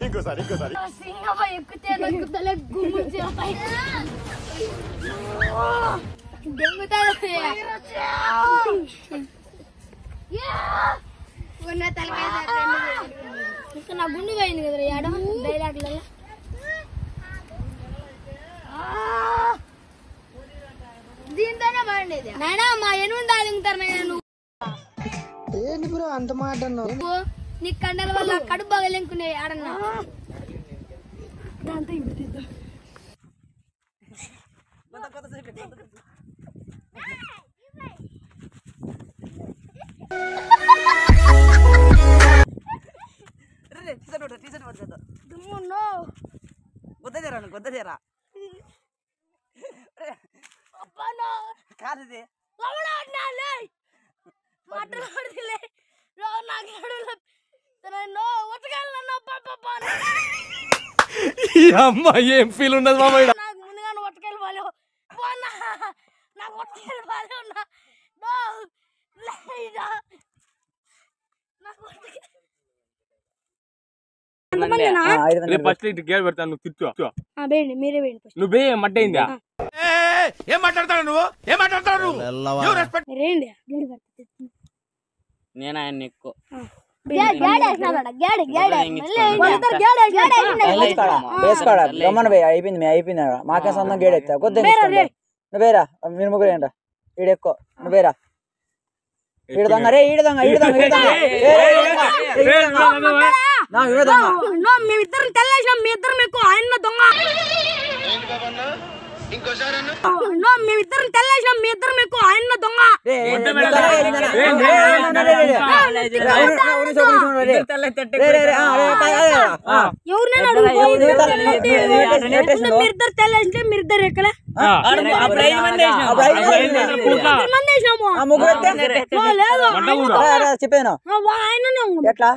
ఇంకోసారి నా గుండు పోయింది కదా ఏడో డైలాగ్లలో దీంతోనే బాగుండేది నాయనా మా ఎనుందా తింటారు ఏంటి బ్రో అంత మాట అన్నావు నీ కండల వల్ల కడుపు పగలెంకునే ఆడన్నా గుద్దదేరా కాదు అమ్మా ఏం ఫీల్ ఉండదు మామయ్య నాకు ముందుగానే ఒట్టకాయలు బాలేవు నాకు ఒట్టకాయలు బాలేవు ఫస్ట్ గేర్ పెడతాను నువ్వు తిట్టు మీరే వేయండి నువ్వే మట్టయిందా ఏం మాట్లాడతాడు నువ్వు నేను ఆయన ఎక్కువ అయిపోయింది అయిపోయింది మాకే సొంతం గేడ్ ఎత్తా కొద్ది నువ్వేరా మీరు ముగ్గురు ఏంట ఈడెక్కువ నువ్వేరా ఈడదంగా రే ఈడదంగా మేమిద్దరం తెల్లేసినాం మీ ఇద్దరం ఎక్కువ ఆయన దొంగ మేమిద్దరం తెల్లేసినాం మీ ఇద్దరం ఎక్కువ ఆయన దొంగ మీరిద్దరు తెల్లేసింటే మీరిద్దరు ఎక్కలే చెప్పాను ఎట్లా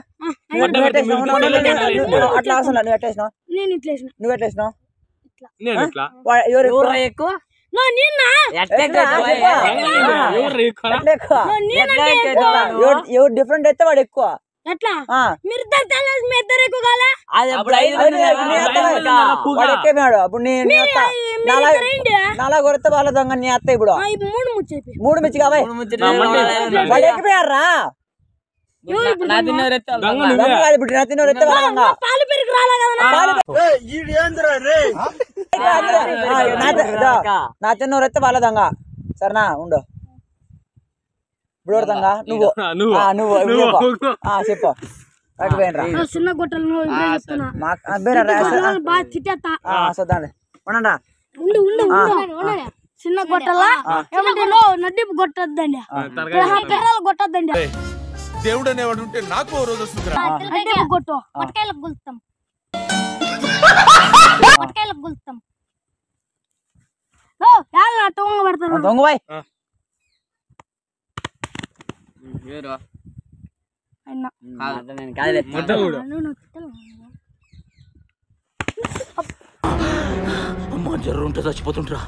అట్లా అవసరం నువ్వు ఎట్లేసినావు నేను ఇట్లేసిన నువ్వు ఎట్లేసినావు ఎక్కువ ఎవరు డిఫరెంట్ అయితే వాడు ఎక్కువ ఎట్లా మీరిద్దరు తెల్లేసి మీ ఇద్దరు ఎక్కువ కాలే వాడు ఎక్కేపోయాడు అప్పుడు నాలా కొడితే వాళ్ళ దొంగ నీ అత్త ఇప్పుడు మూడు మిర్చి కావాలి వాడు ఎక్కిపోయారా ఇప్పుడు నా తిన్నోరు ఎత్తే వాళ్ళ నా తిన్నోరు ఎత్తే వాళ్ళ దొంగ సరేనా ఉండు ఇప్పుడు దొంగ నువ్వు చెప్పు చిన్న గుట్టలు ఉండండి చిన్న గొట్టలా నడ్డిపు కొట్టద్దండి కొట్టద్దండి దేవుడు అనేవాడు ఉంటే నాకు రోజు వస్తుంది కొట్టు పొట్టకాయలకు గుల్తాం గుల్తాం పెడతాను దొంగ బాయ్ అమ్మా జర్రు ఉంటే చచ్చిపోతుంటరా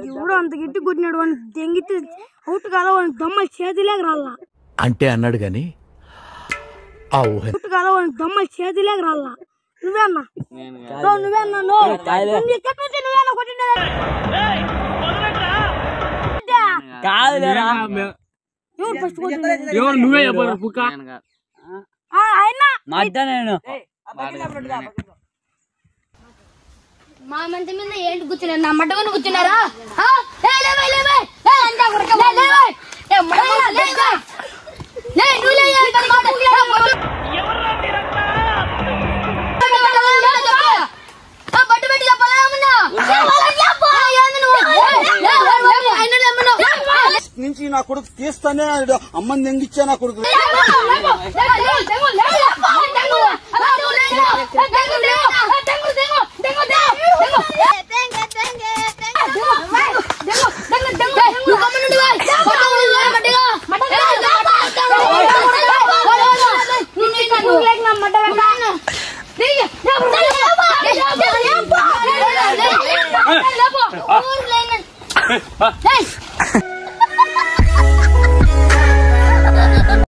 ఎవడో అంత గట్టి కొట్టినాడు వాడిని దెంగితే అవుట్ కాదా వాడిని దొమ్మ చేతిలేక రాలా అంటే అన్నాడు గాని అవుట్ కాదా వాడిని దొమ్మ చేతిలేక రాలా నువ్వేనా కొట్టిండే నువ్వే మా మంది మీద ఏంటి కూర్చున్నారు నా మడ్డకొని కూర్చున్నారా నుంచి నా కొడుకు తీస్తానే అమ్మని దెంగిచ్చా నా కొడుకు Hey!